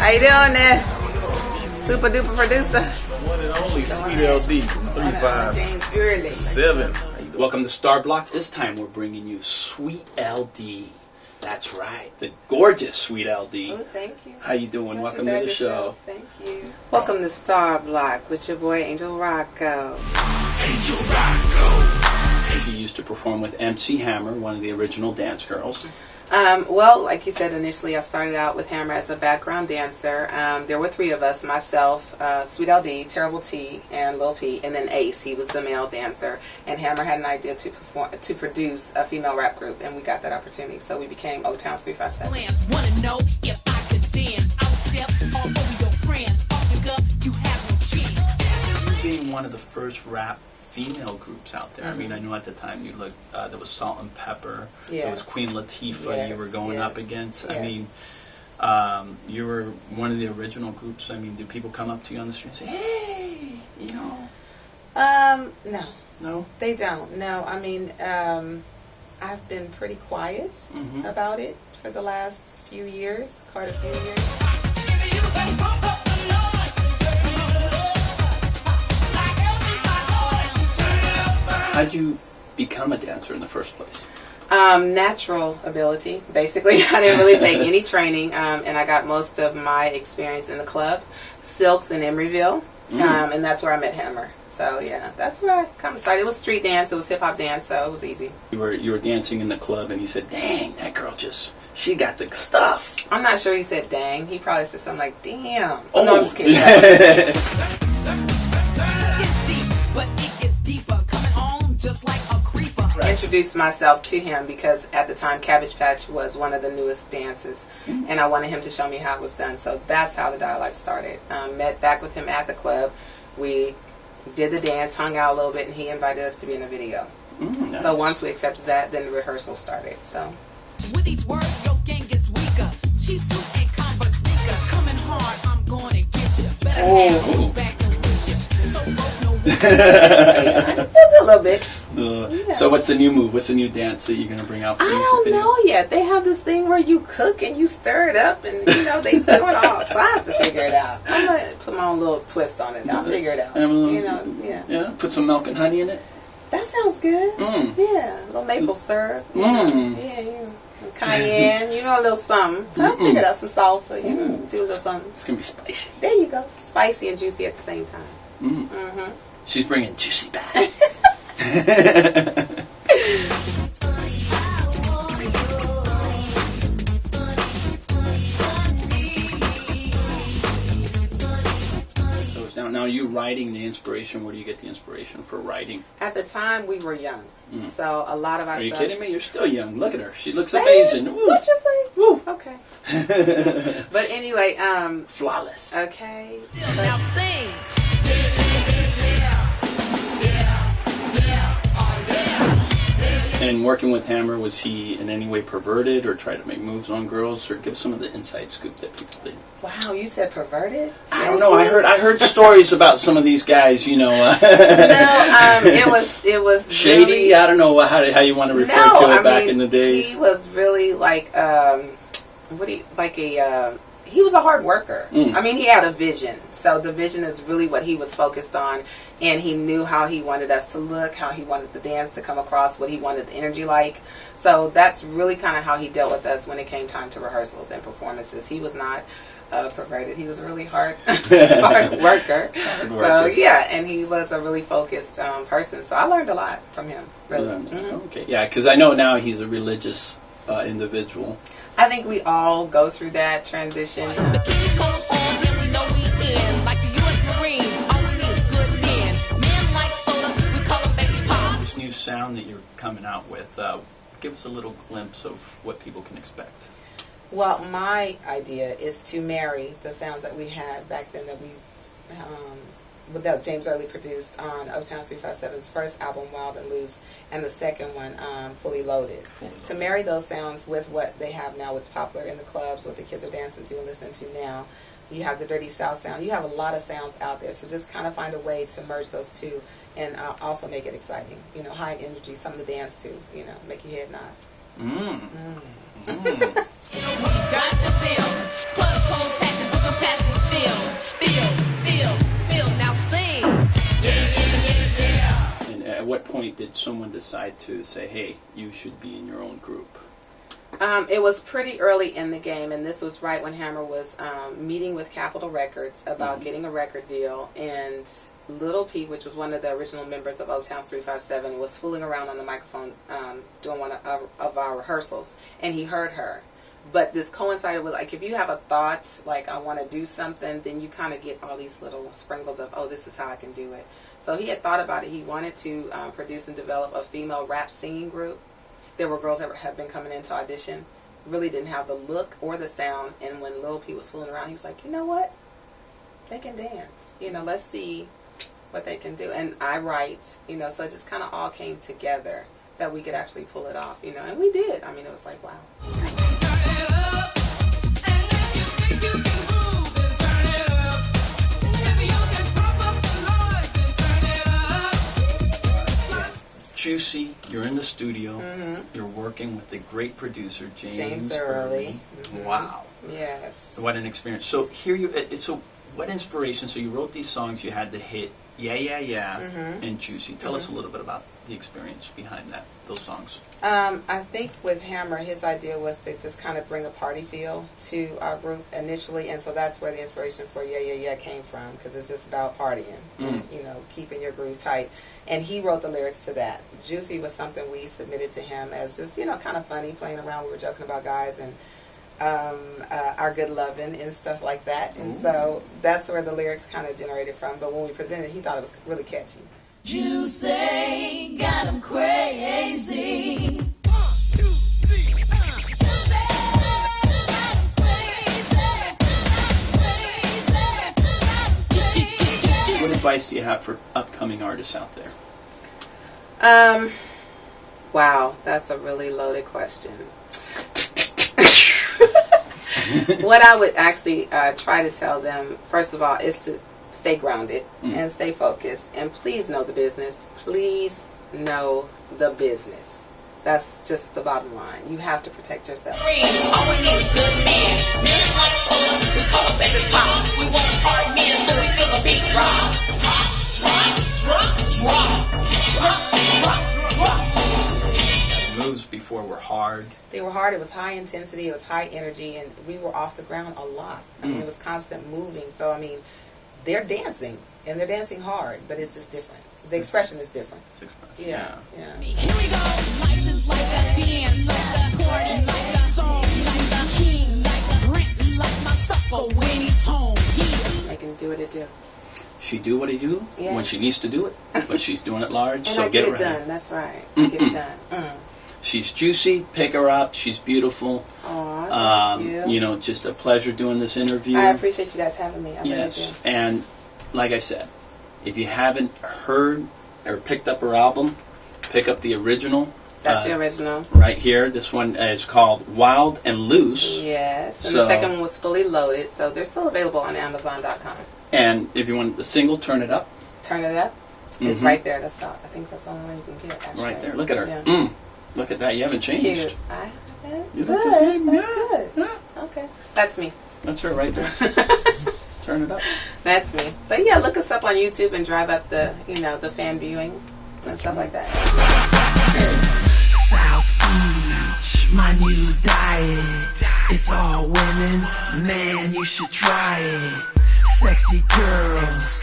How you doing there? Super duper producer. One and only Sweet LD from 357. Welcome to Star Block. This time we're bringing you Sweet LD. That's right, the gorgeous Sweet LD. Oh, thank you. How you doing? Welcome to the show. Thank you. Welcome to Star Block with your boy Angel Rocco. Angel Rocco. You used to perform with MC Hammer, one of the original dance girls. Well, like you said initially, I started out with Hammer as a background dancer. There were three of us, myself, Sweet LD, Terrible T, and Lil P, and then Ace. He was the male dancer. And Hammer had an idea to produce a female rap group, and we got that opportunity. So we became Oaktown 357. Wanna know if I could dance? I'll step all over your friends. You have no chance. Being one of the first rap female groups out there. I mean, I know at the time you looked, there was Salt and Pepper, there was Queen Latifah you were going up against. I mean, you were one of the original groups. I mean, do people come up to you on the street and say, hey, you know? No. No? They don't. No, I mean, I've been pretty quiet about it for the last few years, quite a few years. How'd you become a dancer in the first place? Natural ability, basically. I didn't really take any training, and I got most of my experience in the club, Silks in Emeryville, and that's where I met Hammer. So yeah, that's where I kind of started. It was street dance, it was hip hop dance, so it was easy. You were dancing in the club, and you said, "Dang, that girl she got the stuff." I'm not sure he said "dang." He probably said something like "damn." Oh no, I'm just kidding. Introduced myself to him because at the time Cabbage Patch was one of the newest dances, and I wanted him to show me how it was done. So that's how the dialogue started. Met back with him at the club. We did the dance, hung out a little bit, and he invited us to be in a video. Nice. So once we accepted that, then the rehearsal started. So with each word, your gang gets weaker. Cheap suit and Converse sneakers coming hard. I'm going to get you. Better back and with you. So broke, no. I still do a little bit. So what's the new move? What's the new dance that you're going to bring out for I music don't video? know yet. They have this thing where you cook and you stir it up, and you know they do it all. So I have to figure it out. I'm gonna put my own little twist on it. I'll figure it out. You know, Yeah. Put some milk and honey in it. That sounds good. Yeah, a little maple syrup. Yeah, cayenne. You know, a little something. I'll figure it out. Some salsa. You know, do a little something. It's gonna be spicy. There you go. Spicy and juicy at the same time. She's bringing juicy back. Now you writing the inspiration. Where do you get the inspiration for writing? At the time, we were young, so a lot of our Are you stuff. kidding me? You're still young. Look at her. She looks Say amazing. it. Woo. What you say? Woo. Okay. But anyway, Flawless. okay. Now sing. And working with Hammer, was he in any way perverted or try to make moves on girls, or give some of the inside scoop that people did? Wow, you said perverted? Seriously? I don't know. I heard stories about some of these guys. You know. No, it was shady. Really, I don't know how you want to refer to it back in the days. He was really like he was a hard worker. I mean, he had a vision. So the vision is really what he was focused on. And he knew how he wanted us to look, how he wanted the dance to come across, what he wanted the energy like. So that's really kind of how he dealt with us when it came time to rehearsals and performances. He was not perverted. He was a really hard worker. So yeah, and he was a really focused person. So I learned a lot from him, really. Okay, yeah, because I know now he's a religious individual. I think we all go through that transition. This new sound that you're coming out with, give us a little glimpse of what people can expect. Well, my idea is to marry the sounds that we had back then that James Early produced on Oaktown 357's first album, Wild and Loose, and the second one, Fully Loaded. To marry those sounds with what they have now, what's popular in the clubs, what the kids are dancing to and listening to now. You have the Dirty South sound. You have a lot of sounds out there, so just kind of find a way to merge those two and also make it exciting. You know, high energy, something to dance to, you know, make your head nod. point did someone decide to say, hey, you should be in your own group? It was pretty early in the game, and this was right when Hammer was meeting with Capitol Records about getting a record deal, and Little P, which was one of the original members of Oaktown's 357, was fooling around on the microphone doing one of our rehearsals, and he heard her. But this coincided with, like, if you have a thought, like, I want to do something, then you kind of get all these little sprinkles of, oh, this is how I can do it. So he had thought about it. He wanted to produce and develop a female rap singing group. There were girls that had been coming in to audition, really didn't have the look or the sound, and when Lil P was fooling around, he was like, you know what? They can dance. You know, let's see what they can do. And I write, you know, so it just kind of all came together that we could actually pull it off, you know, and we did. I mean, it was like, wow. Juicy, you're in the studio. You're working with the great producer James Early. Wow. Yes. What an experience. So here you. So what inspiration? So you wrote these songs. You had the hit "Yeah Yeah Yeah" and "Juicy." Tell us a little bit about the experience behind those songs. I think with Hammer, his idea was to just kind of bring a party feel to our group initially, and so that's where the inspiration for "Yeah Yeah Yeah" came from, because it's just about partying, and, you know, keeping your groove tight. And he wrote the lyrics to that. Juicy was something we submitted to him as just, you know, kind of funny, playing around. We were joking about guys and our good loving and stuff like that. And so that's where the lyrics kind of generated from. But when we presented it, he thought it was really catchy. Juicy, got him crazy. What advice do you have for upcoming artists out there? Wow, that's a really loaded question. What I would actually try to tell them, first of all, is to stay grounded and stay focused. And please know the business. Please know the business. That's just the bottom line. You have to protect yourself. All we need is good men. Men like soda, we call them baby pop. We want hard men, so we feel the beat drop. The moves before were hard. They were hard. It was high intensity. It was high energy. And we were off the ground a lot. I mean, it was constant moving. So, I mean, they're dancing. And they're dancing hard. But it's just different. The expression is different. Yeah. Here we go. Life is like a dance, like a party, like a song, like a king, like a prince, like my sucker when he's home. Yeah. I can do what it do. She do what he do when she needs to do it, but she's doing it large. And so I get it it done. That's right. I get it done. She's juicy. Pick her up. She's beautiful. Aw, thank you. You know, just a pleasure doing this interview. I appreciate you guys having me. I really do. And like I said, if you haven't heard or picked up her album, pick up the original. That's the original. Right here. This one is called Wild and Loose. Yes. And the second one was Fully Loaded. So they're still available on Amazon.com. And if you want the single, Turn It Up. Turn It Up. It's right there. That's about, I think that's the only one you can get, actually. Right there. Look at her. Yeah. Look at that. You haven't changed. Cute. I haven't. You Good. look the same. That's Yeah. good. Yeah. Okay. That's me. That's her right there. Turn it up. That's me. But yeah, look us up on YouTube and drive up the, you know, the fan viewing and stuff like that. South Beach, my new diet. It's all women, man, you should try it. Sexy girls,